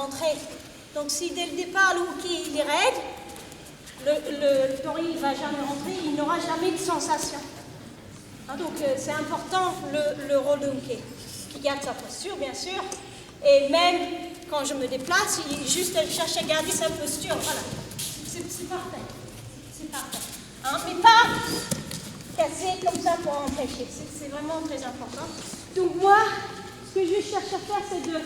rentrer. Donc si dès le départ le hookey il est raide, le tori ne va jamais rentrer, il n'aura jamais de sensation. Hein, donc c'est important le rôle de hookey, qui garde sa posture bien sûr, et même quand je me déplace, il juste cherche à garder sa posture, voilà. C'est parfait, c'est parfait. Hein, mais pas casser comme ça pour empêcher, c'est vraiment très important. Donc moi, ce que je cherche à faire, c'est de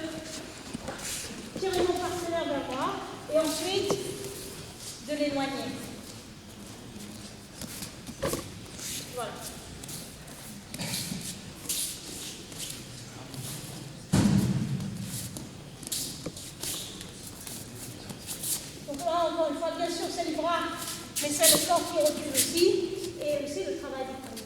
tirer mon partenaire vers moi et ensuite de l'éloigner. Voilà. Donc là, encore une fois, bien sûr, c'est les bras, mais c'est le corps qui recule aussi, et aussi le travail du corps.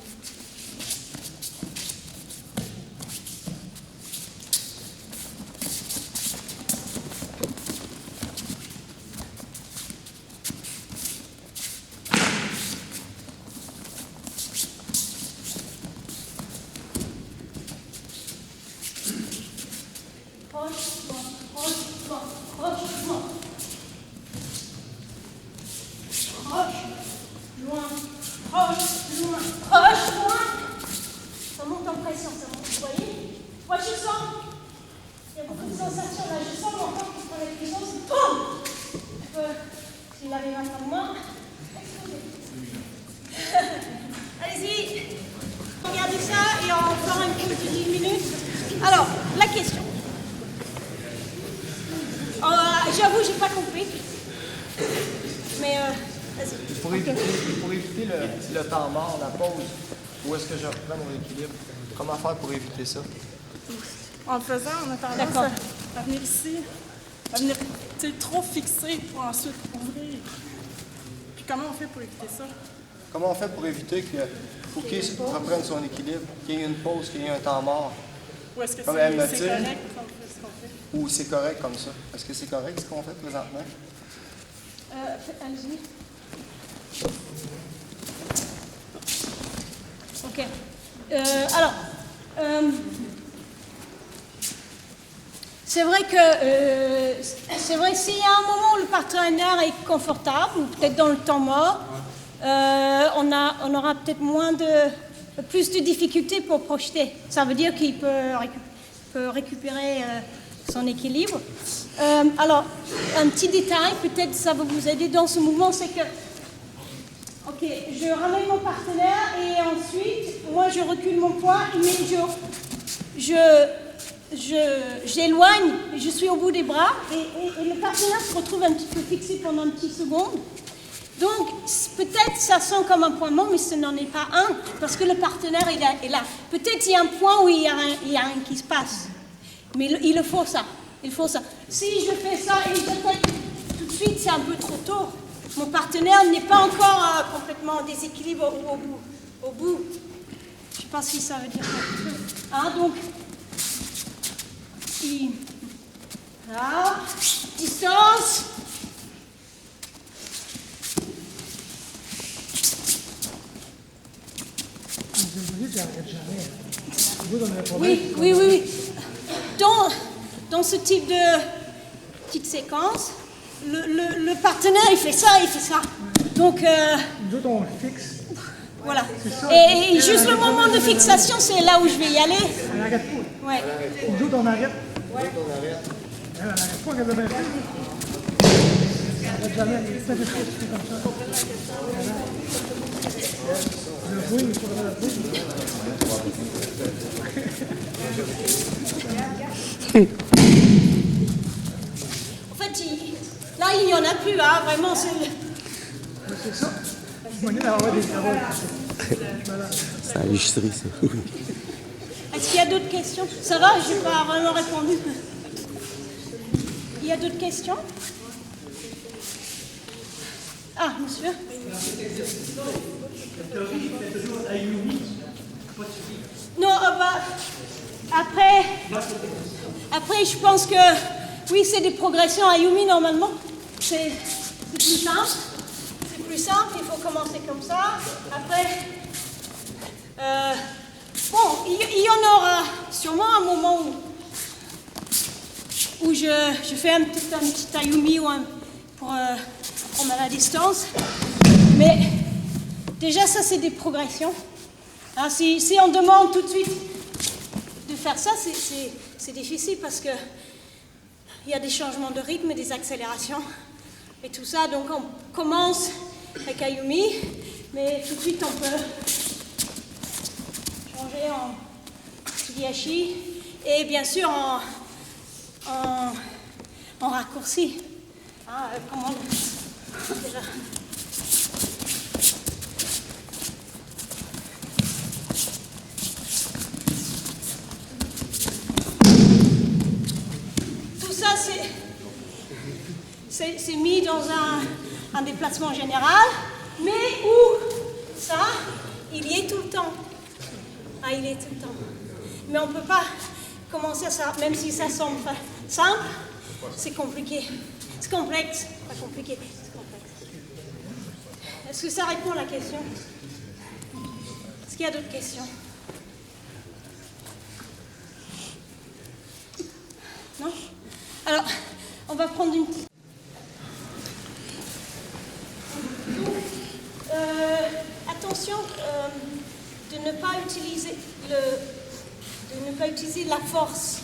J'avoue, j'ai pas compris. Mais vas-y. Pour éviter le temps mort, la pause, où est-ce que je reprends mon équilibre? Comment faire pour éviter ça? En le faisant, on a tendance à venir ici, à venir trop fixé pour ensuite ouvrir. Puis comment on fait pour éviter ça? Comment on fait pour éviter que Fouquet reprenne son équilibre, qu'il y ait une pause, qu'il y ait un temps mort? Ou est-ce que c'est correct comme ce qu'on fait? Ou c'est correct comme ça? Est-ce que c'est correct ce qu'on fait présentement? Allez-y. Ok. Alors, c'est vrai que s'il y a un moment où le partenaire est confortable, ou peut-être dans le temps mort, on aura peut-être plus de difficultés pour projeter. Ça veut dire qu'il peut récupérer son équilibre. Alors, un petit détail, peut-être ça va vous aider dans ce mouvement, c'est que, ok, je ramène mon partenaire et ensuite, moi je recule mon poids, mais j'éloigne, je suis au bout des bras et le partenaire se retrouve un petit peu fixé pendant une petite seconde. Donc, peut-être ça sent comme un point mort, mais ce n'en est pas un, parce que le partenaire est là. Peut-être il y a un point où il y a rien qui se passe, mais il faut ça. Il faut ça. Si je fais ça et je fais tout de suite, c'est un peu trop tôt. Mon partenaire n'est pas encore complètement en déséquilibre au bout. Je ne sais pas si ça veut dire quelque chose. Hein, donc, là, distance. Oui. Dans ce type de petite séquence, le partenaire, il fait ça. Donc, nous autres, on le fixe. Voilà. Et juste le moment de fixation, c'est là où je vais y aller. On n'arrête pas. Ouais. Nous autres, on arrête. Ouais. Elle n'arrête pas, qu'elle a bien fait. Elle n'arrête jamais. Ça fait comme ça. Le bruit, il faudra le bruit. En fait, là, il n'y en a plus, hein, vraiment. C'est ça. Je m'en ai d'avoir des paroles. C'est enregistré, ça. Est-ce qu'il y a d'autres questions? Ça va, je n'ai pas vraiment répondu. Il y a d'autres questions? Ah, monsieur? Non, après, je pense que, oui, c'est des progressions à Yumi normalement. C'est plus simple. C'est plus simple, il faut commencer comme ça. Après, il y en aura sûrement un moment où je fais un petit Ayumi pour prendre à la distance. Mais déjà, ça, c'est des progressions. Alors, si on demande tout de suite de faire ça, c'est difficile parce qu'il y a des changements de rythme et des accélérations. Et tout ça, donc on commence avec Ayumi, mais tout de suite, on peut changer en Tsugihashi et bien sûr en raccourci. Comment déjà. Tout ça, c'est mis dans un déplacement général, mais où ça, il y est tout le temps. Il est tout le temps. Mais on ne peut pas commencer à ça, même si ça semble simple, c'est compliqué. C'est complexe, pas compliqué, c'est complexe. Est-ce que ça répond à la question? Est-ce qu'il y a d'autres questions? Non? Alors, on va prendre une petite... Attention de ne pas utiliser la force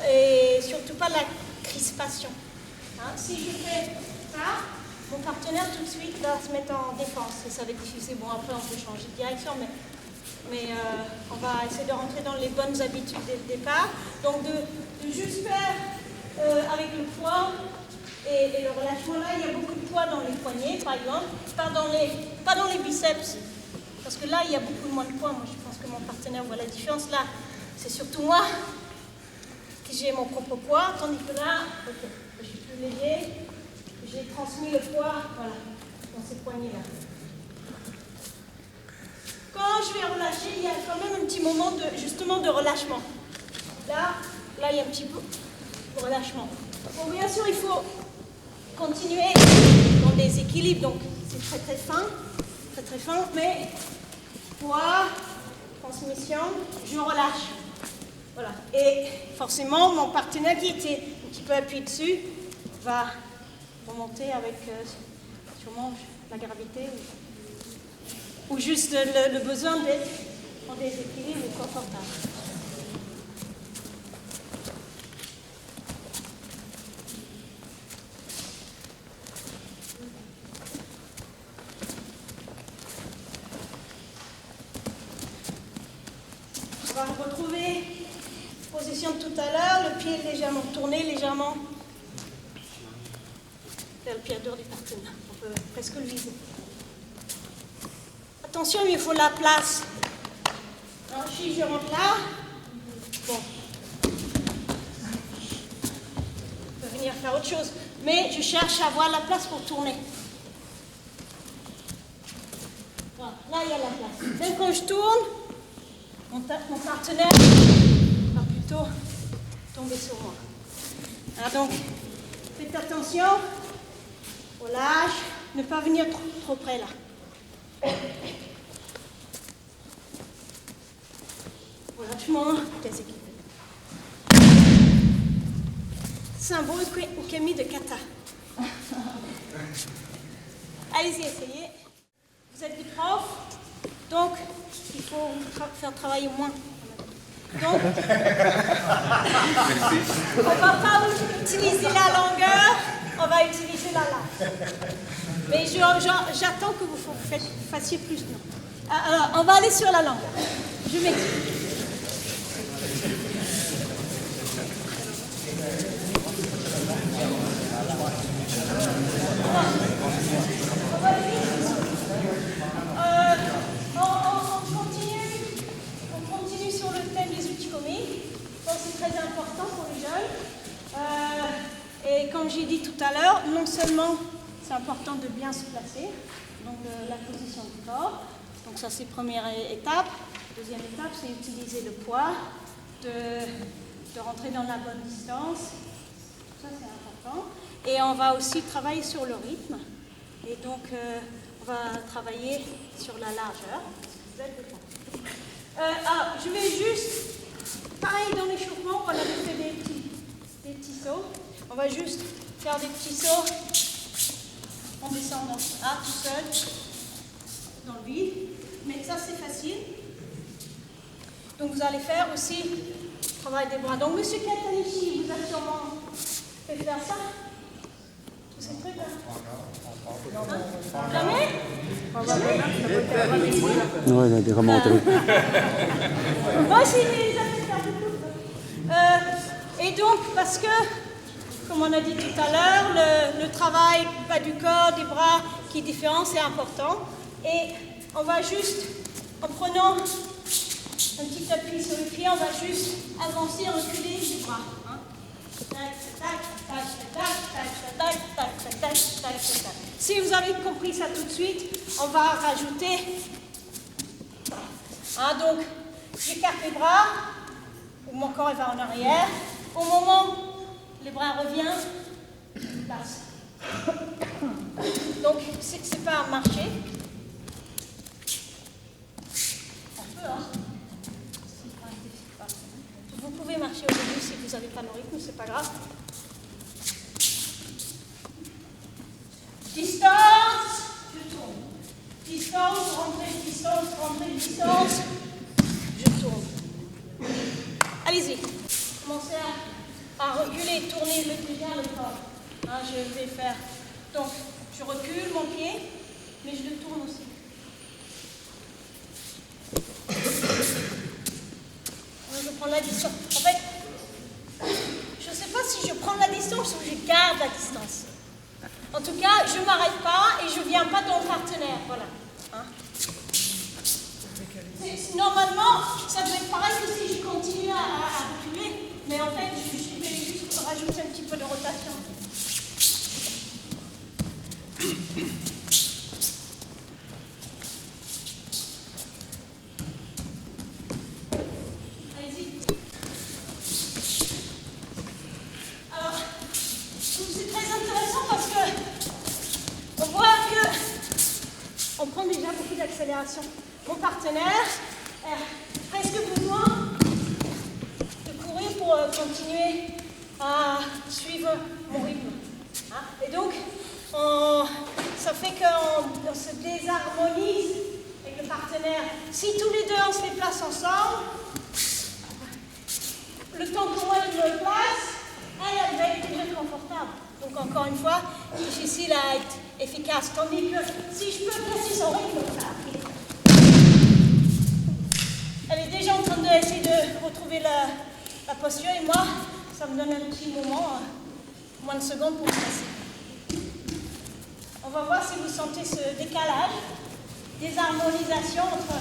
et surtout pas la crispation. Si je fais ça, mon partenaire tout de suite va se mettre en défense et ça va être difficile. Bon, après on peut changer de direction, mais on va essayer de rentrer dans les bonnes habitudes dès le départ. Donc de juste faire avec le poids et le relâchement. Là, il y a beaucoup de poids dans les poignets, par exemple, pas dans les biceps. Parce que là, il y a beaucoup moins de poids. Moi, je pense que mon partenaire voit la différence. Là, c'est surtout moi qui j'ai mon propre poids, tandis que là, je suis plus léger. J'ai transmis le poids, voilà, dans ces poignets-là. Quand je vais relâcher, il y a quand même un petit moment de relâchement. Là, il y a un petit peu de relâchement. Bon, bien sûr, il faut continuer dans des équilibres. Donc, c'est très très fin, mais poids, transmission, je relâche. Voilà. Et forcément, mon partenaire qui était un petit peu appuyé dessus va remonter avec sûrement la gravité ou juste le besoin d'être en déséquilibre ou confortable. On va retrouver la position de tout à l'heure, le pied légèrement tourné, légèrement vers le pied d'or du partenaire. On peut presque le viser. Attention, il faut la place. Alors, si je rentre là, bon, je peux venir faire autre chose. Mais je cherche à avoir la place pour tourner. Voilà, là, il y a la place. Même quand je tourne, mon partenaire va plutôt tomber sur moi. Alors donc, faites attention, relâche, ne pas venir trop près là. Relâchement, déséquilibre. C'est un beau ukemi de kata. Allez-y, essayez. Vous êtes des profs, donc il faut faire travailler moins. Donc, on ne va pas utiliser la longueur, on va utiliser la large. Mais j'attends que vous fassiez plus. Non. Alors, on va aller sur la longueur. Je m'explique. On continue sur le thème des uchikomi. Donc c'est très important pour les jeunes. Et comme j'ai dit tout à l'heure, non seulement c'est important de bien se placer, donc la position du corps. Donc ça c'est première étape. Deuxième étape, c'est utiliser le poids, de rentrer dans la bonne distance. Ça c'est important. Et on va aussi travailler sur le rythme. Et donc, on va travailler sur la largeur. Vous êtes d'accord. Je vais juste, pareil dans l'échauffement, on avait fait des petits sauts. On va juste faire des petits sauts en descendant. Ah, tout seul, dans le vide. Mais ça, c'est facile. Donc, vous allez faire aussi le travail des bras. Donc, Monsieur Katanishi, vous a sûrement fait faire ça. Tous ces trucs là. Jamais? Ouais, il a des remontées. Moi aussi, il les a fait faire beaucoup. Et donc, parce que, comme on a dit tout à l'heure, le travail bas du corps, des bras qui est différent, c'est important. Et on va juste, en prenant un petit appui sur le pied, on va juste avancer, reculer les bras. Hein. Si vous avez compris ça tout de suite, on va rajouter. Hein, donc, j'écarte les bras, mon corps il va en arrière. Au moment où les bras reviennent, place. Donc, c'est pas un marché. Un peu, hein. Vous pouvez marcher au début si vous n'avez pas le rythme, c'est pas grave. Distance, je tourne. Distance, rentrée, distance, je tourne. Allez-y. Commencez à reculer, tourner bien le corps. Hein, je vais faire. Donc, je recule mon pied, mais je le tourne aussi. Je prends la distance. En fait, je ne sais pas si je prends la distance ou je garde la distance. En tout cas, je ne m'arrête pas et je ne viens pas dans le partenaire. Voilà. Hein? Normalement, ça devait être pareil que si je continue à reculer, mais en fait, je vais juste rajouter un petit peu de rotation. On prend déjà beaucoup d'accélération. Mon partenaire a presque besoin de courir pour continuer à suivre mon rythme. Hein? Et donc, ça fait qu'on se désharmonise avec le partenaire. Si tous les deux on se déplace ensemble, le temps que moi je me place, elle va être déjà confortable. Donc encore une fois, difficile à être efficace. Tandis que si je peux casser son rythme, elle est déjà en train d'essayer de retrouver la posture et moi, ça me donne un petit moment, moins de secondes pour me passer. On va voir si vous sentez ce décalage, désharmonisation entre